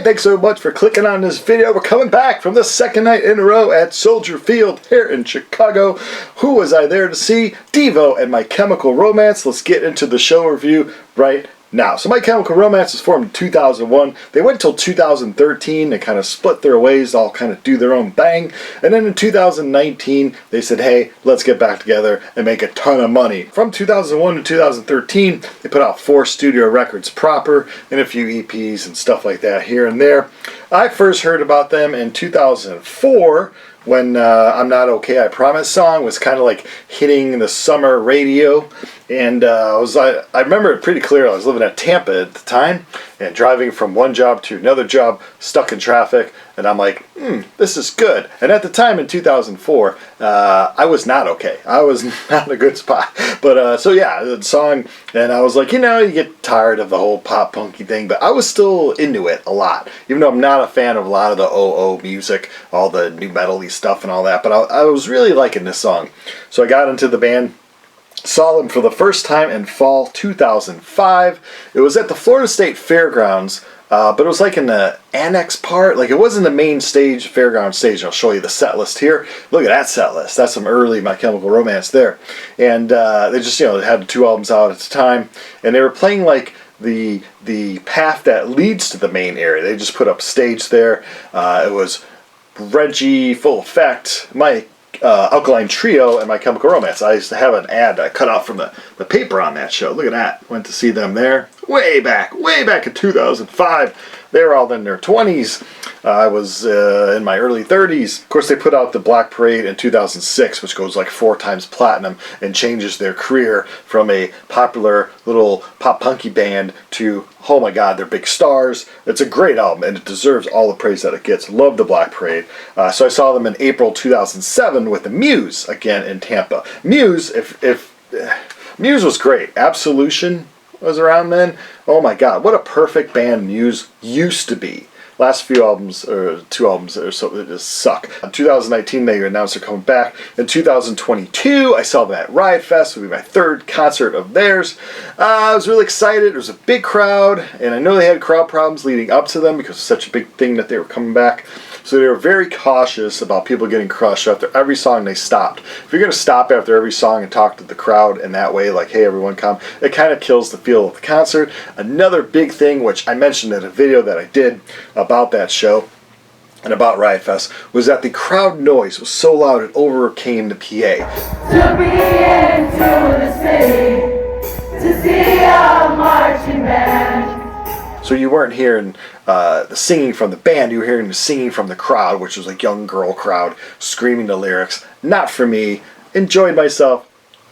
thanks so much for clicking on this video. We're coming back from the second night in a row at Soldier Field here in Chicago. Who was I there to see? DEVO and My Chemical Romance. Let's get into the show review right now. So My Chemical Romance was formed in 2001. They went till 2013 and kind of split their ways, all kind of do their own thing. And then in 2019, they said, hey, let's get back together and make a ton of money. From 2001 to 2013, they put out 4 studio records proper and a few EPs and stuff like that here and there. I first heard about them in 2004 when I'm Not Okay, I Promise song was kind of like hitting the summer radio. And I remember it pretty clear. I was living at Tampa at the time and driving from one job to another job, stuck in traffic, and I'm like, this is good. And at the time in 2004, I was not okay. I was not in a good spot. But so yeah, the song, and I was like, you get tired of the whole pop punky thing, but I was still into it a lot, even though I'm not a fan of a lot of the OO music, all the new metal-y stuff and all that, but I was really liking this song. So I got into the band. Saw them for the first time in fall 2005. It was at the Florida State Fairgrounds, but it was like in the annex part. Like it wasn't the main stage, fairground stage. I'll show you the set list here. Look at that set list. That's some early My Chemical Romance there. And they just, they had 2 albums out at the time, and they were playing like the path that leads to the main area. They just put up stage there. It was Reggie, Full Effect, Mike, Alkaline Trio, and My Chemical Romance. I used to have an ad I cut off from the paper on that show. Look at that. Went to see them there way back in 2005. They were all in their 20s. I was in my early 30s. Of course, they put out the Black Parade in 2006, which goes like 4 times platinum and changes their career from a popular little pop punky band to, oh my God, they're big stars. It's a great album, and it deserves all the praise that it gets. Love the Black Parade. So I saw them in April 2007 with the Muse again in Tampa. Muse, Muse was great. Absolution was around then. Oh my God, what a perfect band Muse used to be. Last few albums, or 2 albums or so, they just suck. In 2019, they announced they're coming back. In 2022, I saw them at Riot Fest. It would be my 3rd concert of theirs. I was really excited. It was a big crowd, and I know they had crowd problems leading up to them because it's such a big thing that they were coming back. So they were very cautious about people getting crushed. After every song, they stopped. If you're going to stop after every song and talk to the crowd in that way, like, hey, everyone come, it kind of kills the feel of the concert. Another big thing, which I mentioned in a video that I did about that show and about Riot Fest, was that the crowd noise was so loud it overcame the PA. To be into the city, to see a marching band. So you weren't hearing the singing from the band, you were hearing the singing from the crowd, which was a young girl crowd screaming the lyrics. Not for me. Enjoyed myself.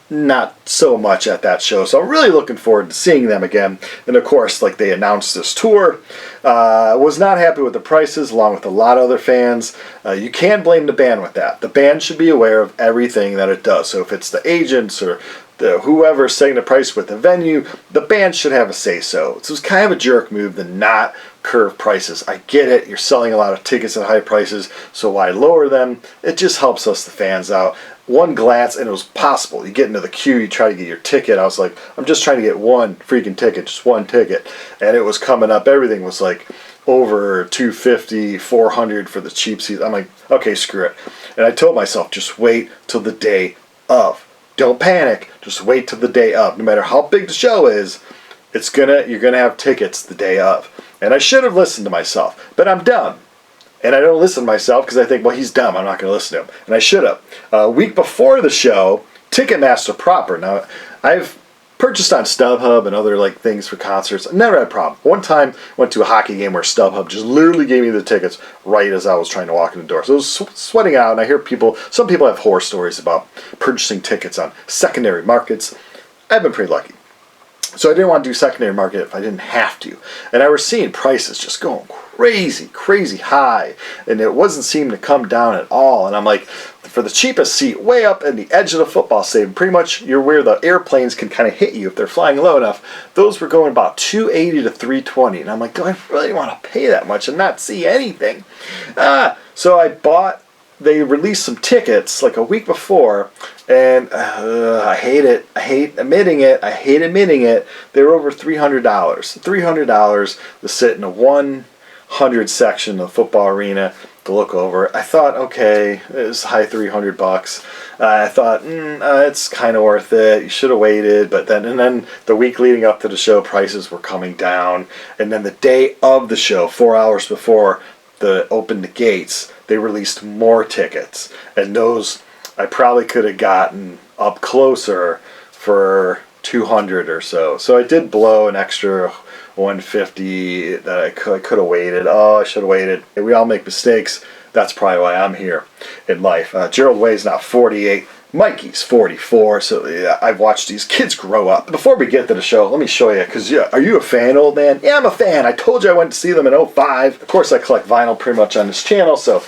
Not so much at that show. So I'm really looking forward to seeing them again. And of course, like, they announced this tour. Was not happy with the prices, along with a lot of other fans. You can't blame the band with that. The band should be aware of everything that it does. So if it's the agents or whoever's setting the price with the venue, the band should have a say-so. So it's kind of a jerk move to not curve prices. I get it. You're selling a lot of tickets at high prices, so why lower them? It just helps us, the fans, out. One glance, and it was possible. You get into the queue, you try to get your ticket. I was like, I'm just trying to get one freaking ticket, just one ticket. And it was coming up. Everything was like over $250, $400 for the cheap seats. I'm like, okay, screw it. And I told myself, just wait till the day of. Don't panic. Just wait till the day of. No matter how big the show is, you're gonna have tickets the day of. And I should have listened to myself, but I'm dumb. And I don't listen to myself because I think, well, he's dumb. I'm not going to listen to him. And I should have. A week before the show, Ticketmaster proper. Now, I've purchased on StubHub and other things for concerts. I never had a problem. One time, went to a hockey game where StubHub just literally gave me the tickets right as I was trying to walk in the door. So I was sweating out, and I hear some people have horror stories about purchasing tickets on secondary markets. I've been pretty lucky. So I didn't want to do secondary market if I didn't have to. And I was seeing prices just going crazy high. And it wasn't seeming to come down at all. And I'm like, for the cheapest seat, way up in the edge of the football stadium, pretty much you're where the airplanes can kind of hit you if they're flying low enough. Those were going about $280 to $320. And I'm like, do I really want to pay that much and not see anything? So I bought they released some tickets like a week before, and I hate it. I hate admitting it. They were over $300. $300 to sit in a one 100 section of the football arena to look over. I thought, okay, it was high $300. I thought, it's kind of worth it. You should have waited. But then the week leading up to the show, prices were coming down. And then the day of the show, 4 hours before opened the gates, they released more tickets. And those I probably could have gotten up closer for 200 or so. So I did blow an extra 150 that I could have waited. Oh, I should have waited. We all make mistakes. That's probably why I'm here in life. Gerald Way's now 48. Mikey's 44. So yeah, I've watched these kids grow up. Before we get to the show, let me show you. Because are you a fan, old man? Yeah, I'm a fan. I told you I went to see them in 05. Of course, I collect vinyl pretty much on this channel. So,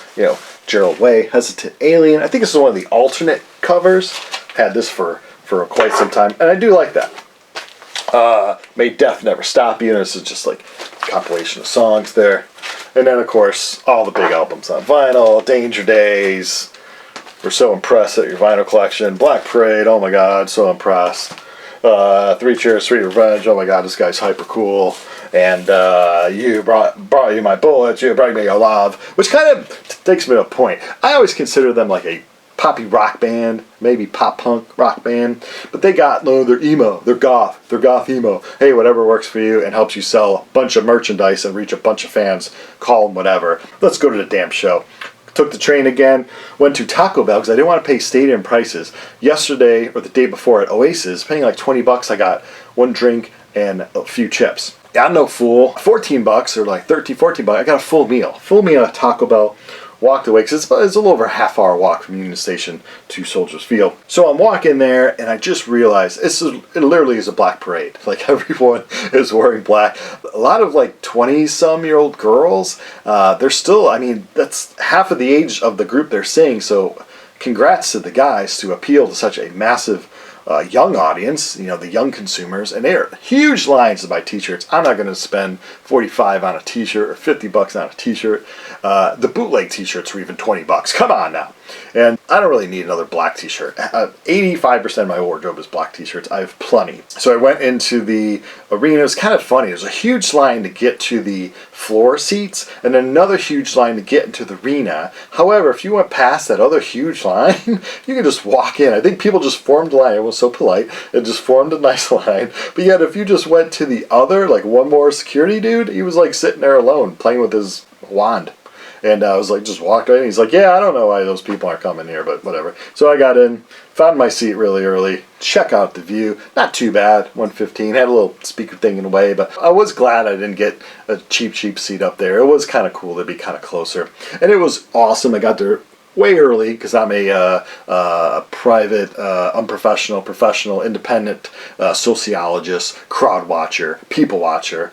Gerald Way, Hesitant Alien. I think this is one of the alternate covers. Had this for quite some time. And I do like that. May Death Never Stop You. This is just like a compilation of songs there. And then, of course, all the big albums on vinyl. Danger Days. We're so impressed at your vinyl collection. Black Parade. Oh my God, so impressed. Three Cheers, Sweet Revenge. Oh my God, this guy's hyper cool. And you brought you my bullets. You brought me your love. Which kind of takes me to a point. I always consider them like a poppy rock band, maybe pop punk rock band, but they got they're emo, they're goth emo. Hey, whatever works for you and helps you sell a bunch of merchandise and reach a bunch of fans, call them whatever. Let's go to the damn show. Took the train again, went to Taco Bell because I didn't want to pay stadium prices. Yesterday or the day before at Oasis, paying like $20, I got one drink and a few chips. Yeah, I'm no fool. $14 or like $13, $14. I got a full meal at Taco Bell. Walked away because it's a little over a half-hour walk from Union Station to Soldiers Field. So I'm walking there and I just realized it literally is a black parade. Like everyone is wearing black. A lot of like 20-some-year-old girls. They're still, that's half of the age of the group they're seeing. So congrats to the guys to appeal to such a massive young audience, the young consumers, and they're huge lines to buy t-shirts. I'm not going to spend $45 on a t-shirt or $50 on a t-shirt. The bootleg t-shirts were even $20. Come on now. And I don't really need another black t-shirt. 85% of my wardrobe is black t-shirts. I have plenty. So I went into the arena. It was kind of funny. There's a huge line to get to the floor seats and another huge line to get into the arena. However, if you went past that other huge line, you can just walk in. I think people just formed a line. It was so polite. It just formed a nice line. But yet if you just went to the other, like one more security dude, he was like sitting there alone playing with his wand. And I was like, just walked in. He's like, yeah, I don't know why those people aren't coming here, but whatever. So I got in, found my seat really early, check out the view. Not too bad, 115. Had a little speaker thing in the way, but I was glad I didn't get a cheap seat up there. It was kind of cool to be kind of closer. And it was awesome. I got there way early because I'm a private, unprofessional, professional, independent sociologist, crowd watcher, people watcher.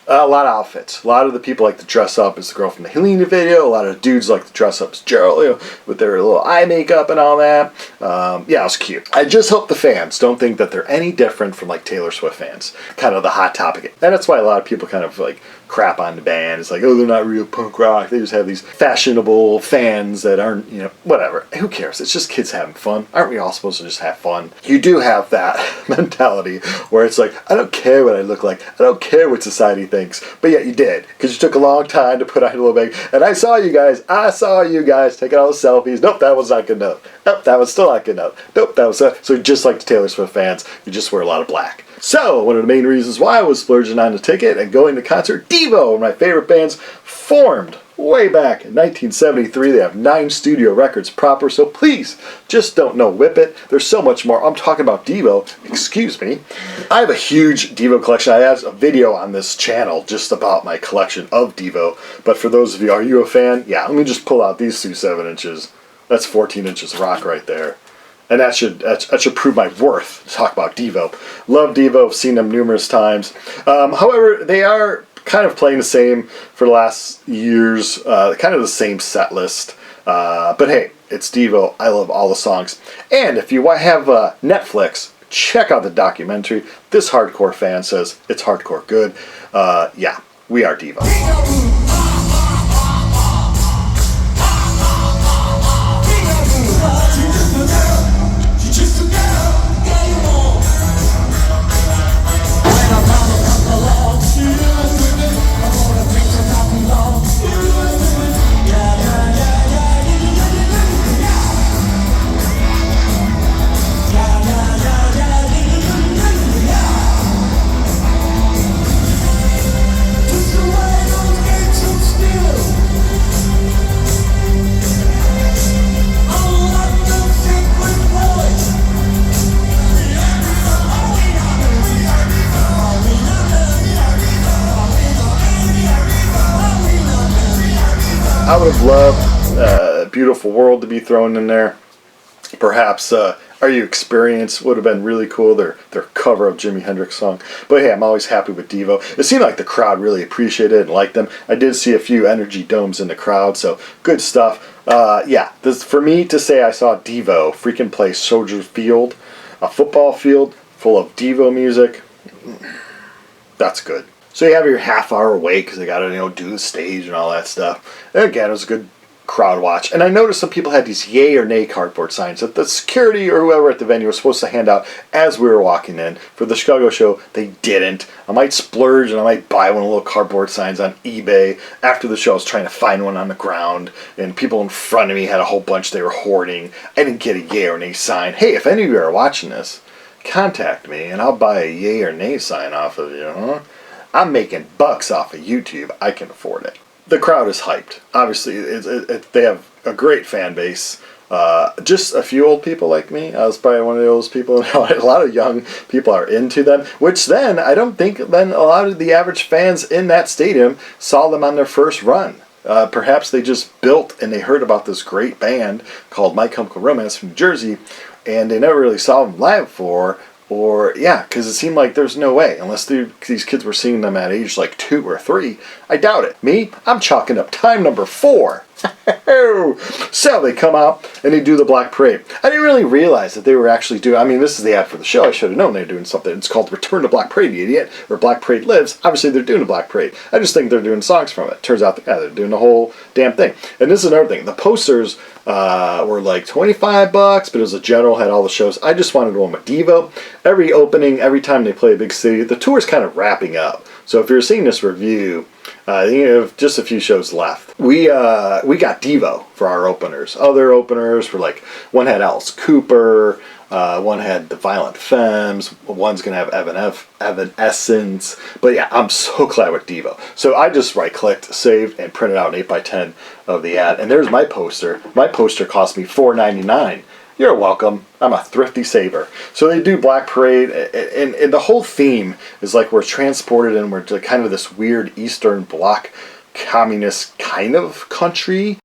A lot of outfits. A lot of the people like to dress up as the girl from the Helena video. A lot of dudes like to dress up as Gerald, with their little eye makeup and all that. Yeah, it was cute. I just hope the fans don't think that they're any different from like Taylor Swift fans. Kind of the hot topic. And that's why a lot of people kind of like crap on the band. It's like, oh, they're not real punk rock. They just have these fashionable fans that aren't, whatever. Who cares? It's just kids having fun. Aren't we all supposed to just have fun? You do have that mentality where it's like, I don't care what I look like. I don't care what society thinks. But yet you did. Because you took a long time to put on a little bit. And I saw you guys taking all the selfies. Nope, that was not good enough. Nope, that was still not good enough. Nope, that was... So just like the Taylor Swift fans, you just wear a lot of black. So, one of the main reasons why I was splurging on the ticket and going to concert, DEVO, one of my favorite bands, formed way back in 1973. They have 9 studio records proper, so please, just don't whip it. There's so much more. I'm talking about DEVO, excuse me. I have a huge DEVO collection. I have a video on this channel just about my collection of DEVO, but for those of you, are you a fan? Yeah, let me just pull out these 2 7-inches. That's 14 inches of rock right there. And that should prove my worth to talk about DEVO. Love DEVO, I've seen them numerous times. However, they are kind of playing the same for the last years, kind of the same set list. But hey, it's DEVO. I love all the songs. And if you have Netflix, check out the documentary. This hardcore fan says it's hardcore good. Yeah, we are DEVO. I would have loved Beautiful World to be thrown in there. Perhaps Are You Experienced would have been really cool, their cover of Jimi Hendrix song. But hey, I'm always happy with DEVO. It seemed like the crowd really appreciated it and liked them. I did see a few energy domes in the crowd, so good stuff. Yeah, this, for me to say I saw DEVO freaking play Soldier Field, a football field full of DEVO music, that's good. So you have your half hour wait because they got to do the stage and all that stuff. And again, it was a good crowd watch. And I noticed some people had these yay or nay cardboard signs that the security or whoever at the venue was supposed to hand out as we were walking in. For the Chicago show, they didn't. I might splurge and I might buy one of the little cardboard signs on eBay. After the show, I was trying to find one on the ground, and people in front of me had a whole bunch they were hoarding. I didn't get a yay or nay sign. Hey, if any of you are watching this, contact me and I'll buy a yay or nay sign off of you, huh? I'm making bucks off of YouTube. I can afford it. The crowd is hyped. Obviously, they have a great fan base. Just a few old people like me. I was probably one of those people. A lot of young people are into them, which then I don't think then a lot of the average fans in that stadium saw them on their first run. Perhaps they just built and they heard about this great band called My Chemical Romance from New Jersey, and they never really saw them live before. Or, yeah, because it seemed like there's no way, unless these kids were seeing them at age like 2 or 3. I doubt it. Me, I'm chalking up time number 4. So they come out and they do the Black Parade. I didn't really realize that they were actually doing, I mean, this is the ad for the show. I should have known they were doing something. It's called Return to Black Parade, you idiot, or Black Parade Lives. Obviously, they're doing a Black Parade. I just think they're doing songs from it. Turns out, yeah, they're doing the whole damn thing. And this is another thing. The posters were like $25, but it was a general, had all the shows. I just wanted one with DEVO. Every opening, every time they play a big city, the tour's kind of wrapping up. So if you're seeing this review, you have just a few shows left. We got DEVO for our openers. Other openers were like, one had Alice Cooper, one had The Violent Femmes, one's going to have Evanescence. But yeah, I'm so glad with DEVO. So I just right-clicked, saved, and printed out an 8x10 of the ad. And there's my poster. My poster cost me $4.99. You're welcome. I'm a thrifty saver. So they do Black Parade, and the whole theme is like we're transported and we're to kind of this weird Eastern Bloc communist kind of country.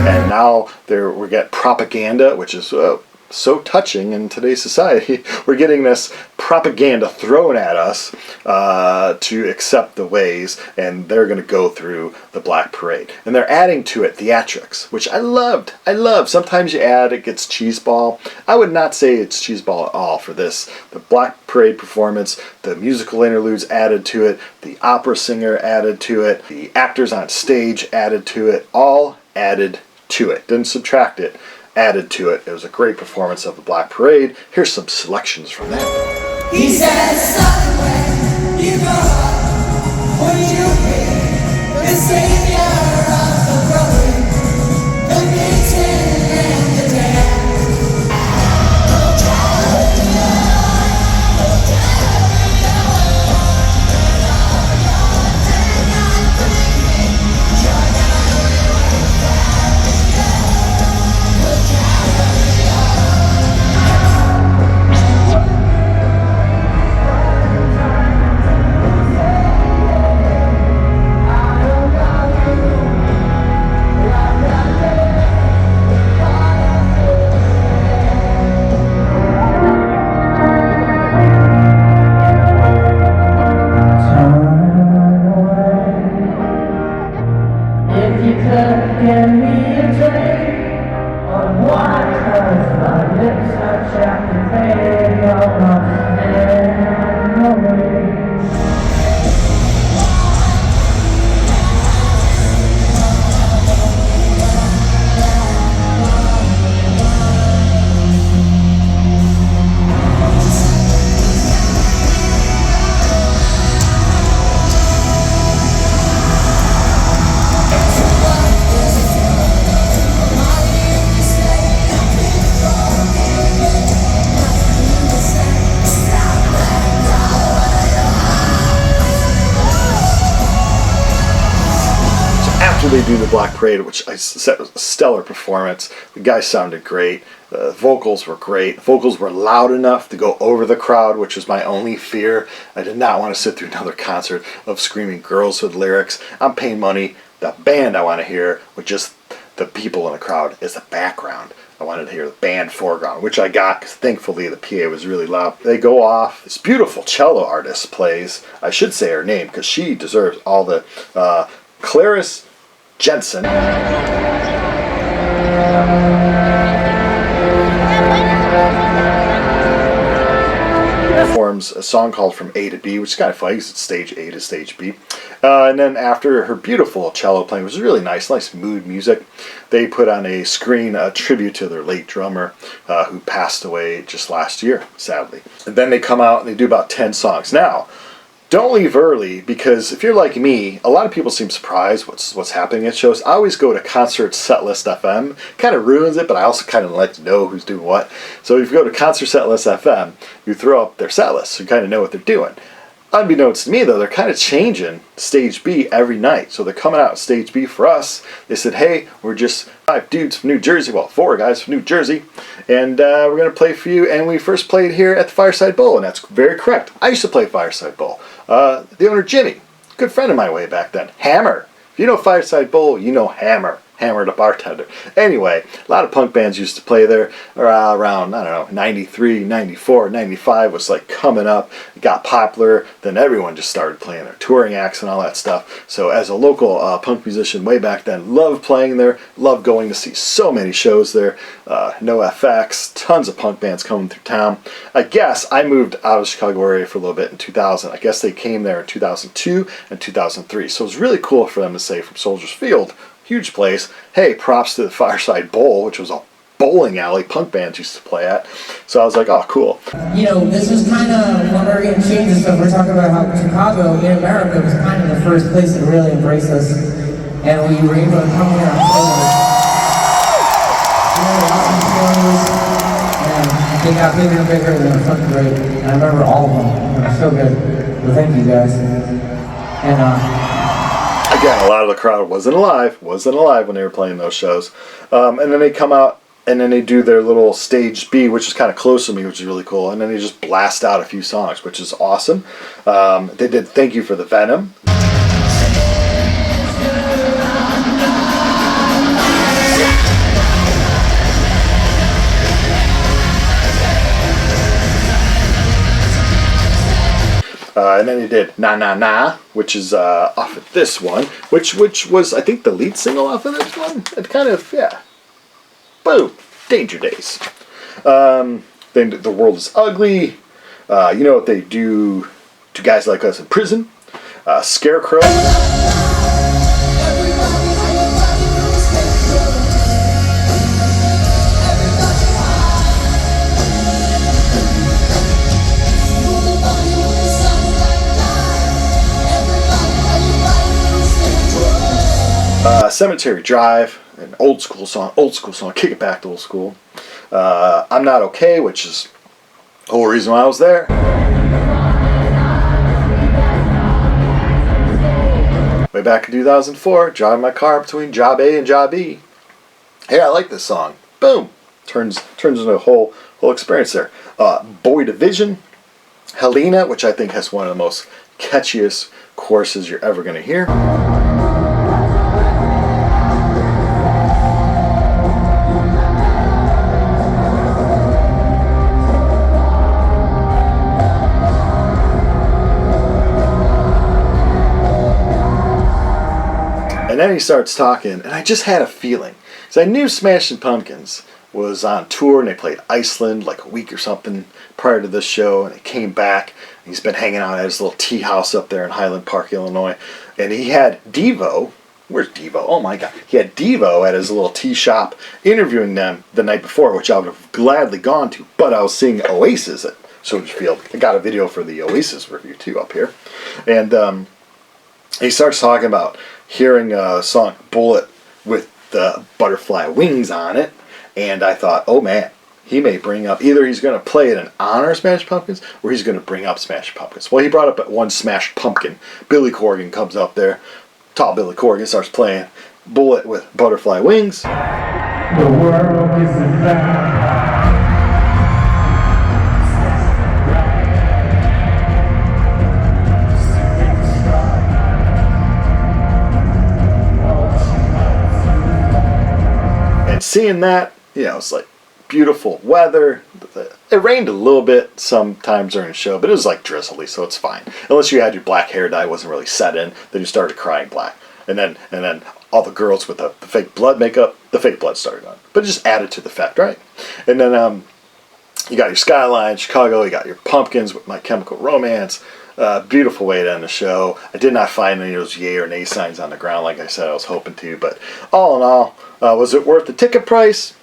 And now we get propaganda, which is so touching in today's society. We're getting this propaganda thrown at us to accept the ways, and they're going to go through the Black Parade. And they're adding to it theatrics, which I loved. I love. Sometimes you add, it gets cheeseball. I would not say it's cheeseball at all for this. The Black Parade performance, the musical interludes added to it, the opera singer added to it, the actors on stage added to it, all added to it. Didn't subtract it. Added to it. It was a great performance of the Black Parade. Here's some selections from that. He says, son, when you grow up, would you be the savior of the broken, the beaten and the dead? they do the Black Parade, which I said was a stellar performance. The guys sounded great. The vocals were great. Vocals were loud enough to go over the crowd, which was my only fear. I did not want to sit through another concert of screaming girls with lyrics. I'm paying money. The band I want to hear with just the people in the crowd is the background. I wanted to hear the band foreground, which I got because thankfully the PA was really loud. They go off. This beautiful cello artist plays. I should say her name because she deserves all the Clarice Jensen. Performs a song called From A to B, which is kind of funny because it's stage A to stage B. And then after her beautiful cello playing, which was really nice mood music, they put on a screen a tribute to their late drummer who passed away just last year, sadly. And then they come out and they do about 10 songs. Now, don't leave early, because if you're like me, a lot of people seem surprised what's happening at shows. I always go to Concert Setlist FM. Kind of ruins it, but I also kind of like to know who's doing what. So if you go to Concert Setlist FM, you throw up their set list, so you kind of know what they're doing. Unbeknownst to me, though, they're kind of changing Stage B every night. So they're coming out Stage B for us. They said, hey, we're just 5 dudes from New Jersey, well, 4 guys from New Jersey, and we're going to play for you. And we first played here at the Fireside Bowl, and that's very correct. I used to play Fireside Bowl. The owner, Jimmy, good friend of mine way back then. Hammer. If you know Fireside Bowl, you know Hammer. Hammer the bartender. Anyway, a lot of punk bands used to play there around, I don't know, 93, 94, 95 was like coming up. It got popular. Then everyone just started playing their touring acts and all that stuff. So as a local punk musician way back then, loved playing there, loved going to see so many shows there. No FX, tons of punk bands coming through town. I guess I moved out of the Chicago area for a little bit in 2000. I guess they came there in 2002 and 2003. So it was really cool for them to say from Soldiers Field, huge place, hey, props to the Fireside Bowl, which was a bowling alley punk bands used to play at. So I was like, oh, cool. You know, this was kind of, when we're getting changes, so we're talking about how Chicago in America was kind of the first place to really embrace us. And we were able to come here and play really awesome shows. And they got bigger and bigger, and they were fucking great. And I remember all of them. They were so good. Well, thank you guys. And, again, a lot of the crowd wasn't alive when they were playing those shows. And then they come out and then they do their little Stage B, which is kind of close to me, which is really cool. And then they just blast out a few songs, which is awesome. They did Thank You for the Venom. And then he did Na Na Na, which is off of this one, which was, I think, the lead single off of this one. It kind of, yeah. Boom. Danger Days. Then The World is Ugly. You know what they do to guys like us in prison. Scarecrow. Cemetery Drive, an old school song, kick it back to old school. I'm Not Okay, which is the whole reason why I was there. Way back in 2004, driving my car between job A and job B. Hey, I like this song. Boom! Turns into a whole experience there. Boy Division, Helena, which I think has one of the most catchiest choruses you're ever going to hear. And then he starts talking, and I just had a feeling. Because I knew Smashing Pumpkins was on tour, and they played Iceland like a week or something prior to this show, and he came back. And he's been hanging out at his little tea house up there in Highland Park, Illinois. And he had DEVO. Where's DEVO? Oh my God. He had DEVO at his little tea shop interviewing them the night before, which I would have gladly gone to, but I was seeing Oasis at Soldier Field. I got a video for the Oasis review too up here. And he starts talking about hearing a song, Bullet, with the butterfly wings on it, and I thought, oh man, he may bring up, either he's going to play it in honor of Smashing Pumpkins, or he's going to bring up Smashing Pumpkins. Well, he brought up one Smashed Pumpkin. Billy Corgan comes up there, tall Billy Corgan starts playing, Bullet with Butterfly Wings. The world is a vampire. And seeing that, you know, it's like beautiful weather. It rained a little bit sometimes during the show, but it was like drizzly, so it's fine. Unless you had your black hair dye wasn't really set in, then you started crying black. And then all the girls with the fake blood makeup, the fake blood started on. But it just added to the effect, right? And then you got your Skyline, Chicago, you got your Pumpkins with My Chemical Romance. Beautiful way to end the show. I did not find any of those yay or nay signs on the ground like I said I was hoping to, but all in all, was it worth the ticket price?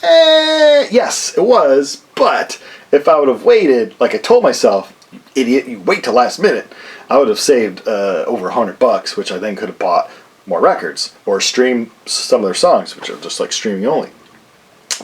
Yes, it was, but if I would have waited, like I told myself, you idiot, you wait till last minute, I would have saved over $100, which I then could have bought more records or streamed some of their songs, which are just like streaming only.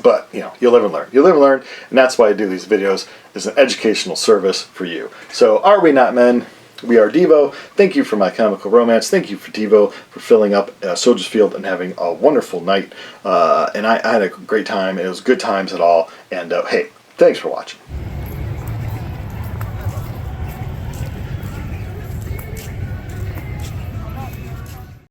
But, you know, you live and learn. You live and learn, and that's why I do these videos, as an educational service for you. So, are we not men? We are DEVO. Thank you for My Chemical Romance. Thank you for DEVO for filling up Soldiers Field and having a wonderful night. And I had a great time. It was good times at all. And, hey, thanks for watching.